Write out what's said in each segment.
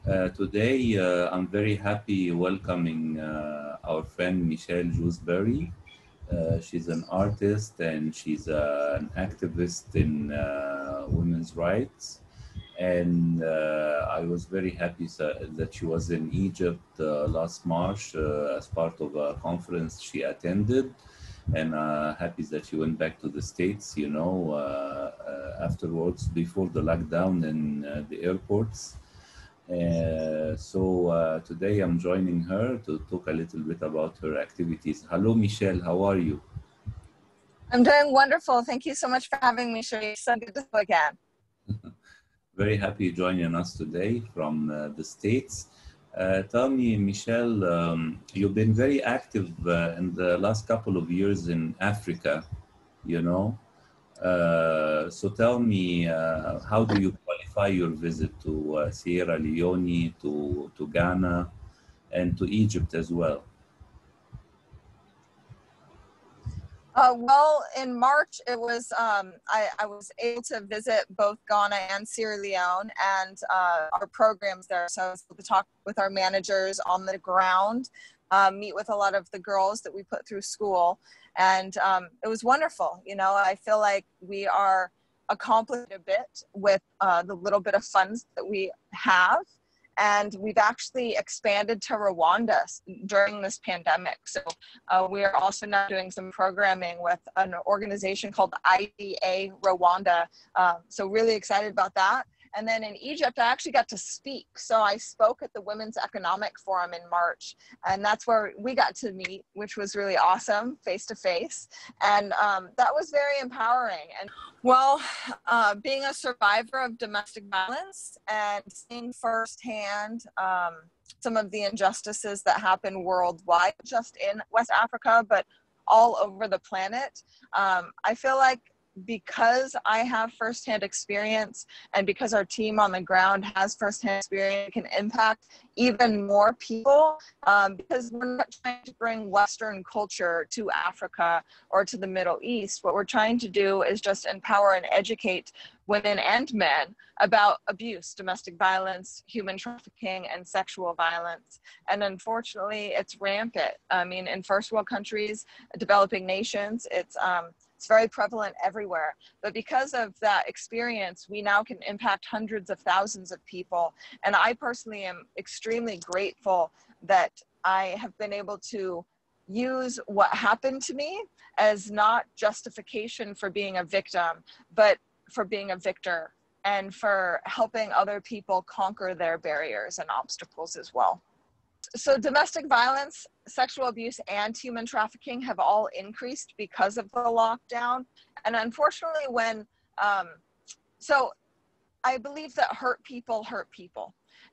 Today, I'm very happy welcoming our friend Michelle Jewsbury. She's an artist and she's an activist in women's rights. And I was very happy that she was in Egypt last March as part of a conference she attended. And happy that she went back to the States, afterwards, before the lockdown in the airports. Today I'm joining her to talk a little bit about her activities. Hello, Michelle, how are you? I'm doing wonderful. Thank you so much for having me, Sherif. So good to see you again. Very happy joining us today from the States. Tell me, Michelle, you've been very active in the last couple of years in Africa, you know. So tell me, how do you qualify your visit to Sierra Leone, to Ghana, and to Egypt as well? Well, in March, it was I was able to visit both Ghana and Sierra Leone and our programs there. So I was able to talk with our managers on the ground, meet with a lot of the girls that we put through school. And it was wonderful. I feel like we are accomplished a bit with the little bit of funds that we have. And we've actually expanded to Rwanda during this pandemic. So we are also now doing some programming with an organization called IDA Rwanda. So really excited about that. And then in Egypt, I actually got to speak. So I spoke at the Women's Economic Forum in March. And that's where we got to meet, which was really awesome, face to face. And that was very empowering. And well, being a survivor of domestic violence and seeing firsthand some of the injustices that happen worldwide, just in West Africa, but all over the planet, I feel like because I have firsthand experience and because our team on the ground has firsthand experience, can impact even more people, because we're not trying to bring Western culture to Africa or to the Middle East. What we're trying to do is just empower and educate women and men about abuse, domestic violence, human trafficking, and sexual violence. And unfortunately, it's rampant. I mean, in first world countries, developing nations, it's very prevalent everywhere. But because of that experience, we now can impact hundreds of thousands of people. And I personally am extremely grateful that I have been able to use what happened to me as not justification for being a victim, but for being a victor and for helping other people conquer their barriers and obstacles as well. So domestic violence, sexual abuse, and human trafficking have all increased because of the lockdown. And unfortunately, so I believe that hurt people.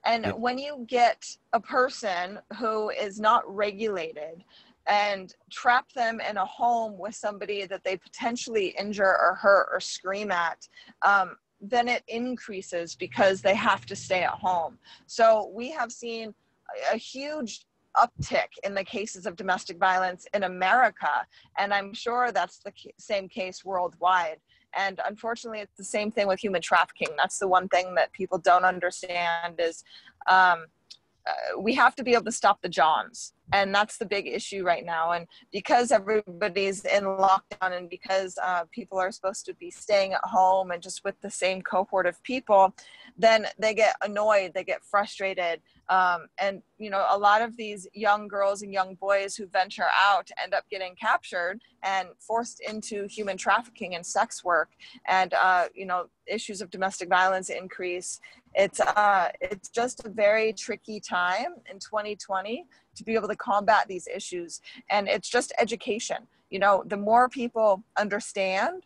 And when you get a person who is not regulated and trap them in a home with somebody that they potentially injure or hurt or scream at, then it increases because they have to stay at home. So we have seen a huge uptick in the cases of domestic violence in America. And I'm sure that's the same case worldwide. And unfortunately, it's the same thing with human trafficking. That's the one thing that people don't understand is we have to be able to stop the Johns. And that's the big issue right now. And because everybody's in lockdown and because people are supposed to be staying at home and just with the same cohort of people, then they get annoyed, they get frustrated. And, a lot of these young girls and young boys who venture out end up getting captured and forced into human trafficking and sex work. And, issues of domestic violence increase. It's just a very tricky time in 2020 to be able to combat these issues. And it's just education. The more people understand,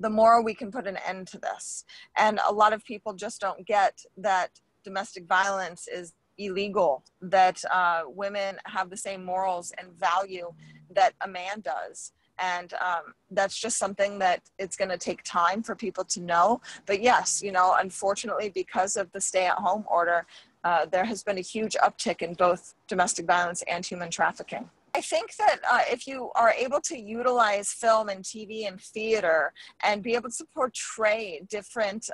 the more we can put an end to this. And a lot of people just don't get that domestic violence is illegal, that women have the same morals and value that a man does. And that's just something that it's going to take time for people to know. But yes, unfortunately, because of the stay-at-home order, there has been a huge uptick in both domestic violence and human trafficking. I think that if you are able to utilize film and TV and theater and be able to portray different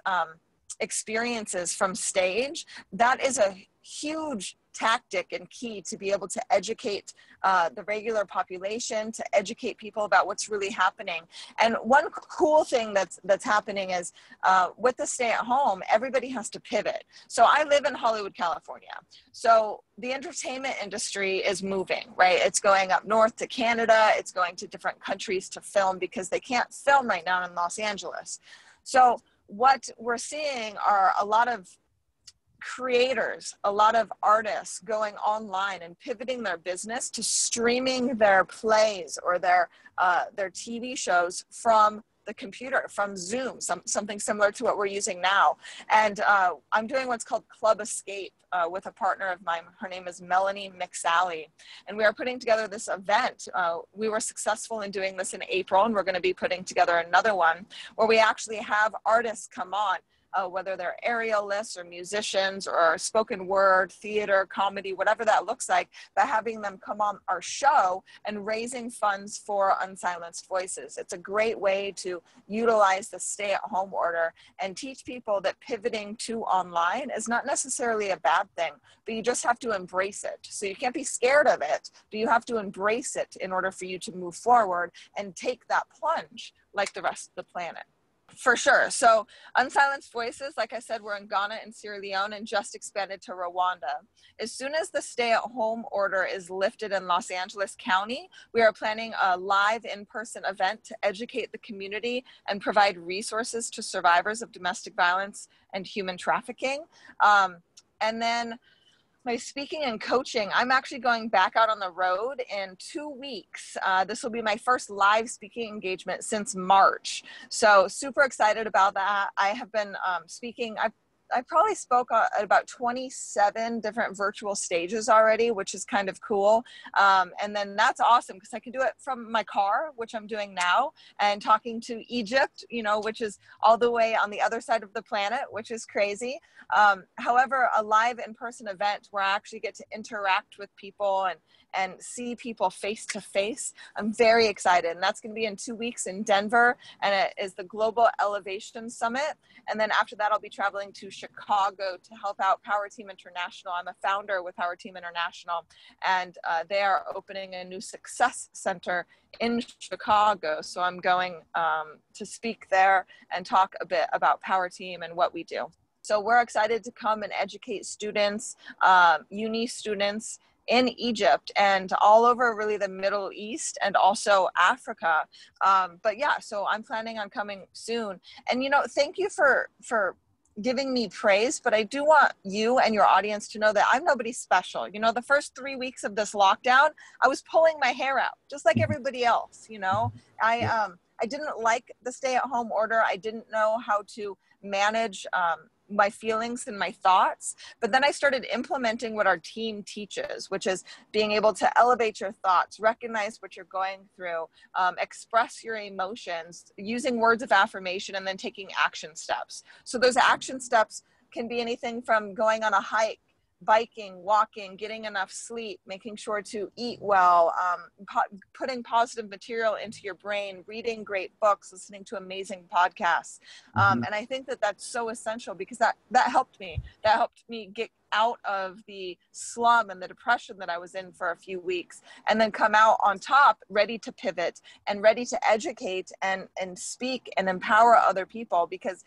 experiences from stage, that is a huge tactic and key to be able to educate the regular population, to educate people about what's really happening. And one cool thing that's happening is with the stay at home, everybody has to pivot. So I live in Hollywood, California. So the entertainment industry is moving, right? It's going up north to Canada. It's going to different countries to film because they can't film right now in Los Angeles. So what we're seeing are a lot of creators, a lot of artists going online and pivoting their business to streaming their plays or their TV shows from the computer, from Zoom, something similar to what we're using now. And I'm doing what's called Club Escape with a partner of mine. Her name is Melanie McSally. And we are putting together this event. We were successful in doing this in April, and we're going to be putting together another one where we actually have artists come on. Whether they're aerialists or musicians or spoken word, theater, comedy, whatever that looks like, by having them come on our show and raising funds for Unsilenced Voices. It's a great way to utilize the stay-at-home order and teach people that pivoting to online is not necessarily a bad thing, but you just have to embrace it. So you can't be scared of it, but you have to embrace it in order for you to move forward and take that plunge like the rest of the planet. For sure. So Unsilenced Voices, like I said, we're in Ghana and Sierra Leone and just expanded to Rwanda. As soon as the stay-at-home order is lifted in Los Angeles County, we are planning a live in-person event to educate the community and provide resources to survivors of domestic violence and human trafficking. And then my speaking and coaching, I'm actually going back out on the road in 2 weeks. This will be my first live speaking engagement since March. So super excited about that. I have been speaking, I probably spoke at about 27 different virtual stages already, which is kind of cool. And then that's awesome because I can do it from my car, which I'm doing now, and talking to Egypt, you know, which is all the way on the other side of the planet, which is crazy. However, a live in-person event where I actually get to interact with people and see people face to face, I'm very excited. And that's going to be in 2 weeks in Denver, and it is the Global Elevation Summit. And then after that, I'll be traveling to Chicago to help out Power Team International. I'm a founder with Power Team International, and they are opening a new success center in Chicago. So I'm going to speak there and talk a bit about Power Team and what we do. So we're excited to come and educate students, uni students in Egypt and all over really the Middle East and also Africa. But yeah, so I'm planning on coming soon. And, you know, thank you for giving me praise, but I do want you and your audience to know that I'm nobody special. You know, the first 3 weeks of this lockdown, I was pulling my hair out just like everybody else. You know, I didn't like the stay-at-home order. I didn't know how to manage my feelings and my thoughts. But then I started implementing what our team teaches, which is being able to elevate your thoughts, recognize what you're going through, express your emotions, using words of affirmation, and then taking action steps. So those action steps can be anything from going on a hike, biking, walking, getting enough sleep, making sure to eat well, putting positive material into your brain, reading great books, listening to amazing podcasts. And I think that that's so essential because that helped me. That helped me get out of the slum and the depression that I was in for a few weeks, and then come out on top, ready to pivot and ready to educate and speak and empower other people. Because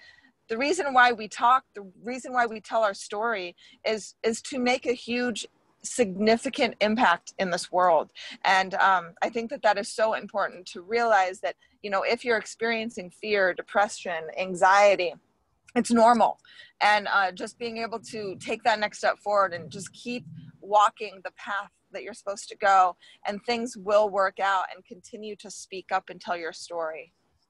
the reason why we talk, the reason why we tell our story is to make a huge, significant impact in this world. And I think that is so important to realize that, you know, if you're experiencing fear, depression, anxiety, it's normal. And just being able to take that next step forward and just keep walking the path that you're supposed to go, and things will work out, and continue to speak up and tell your story.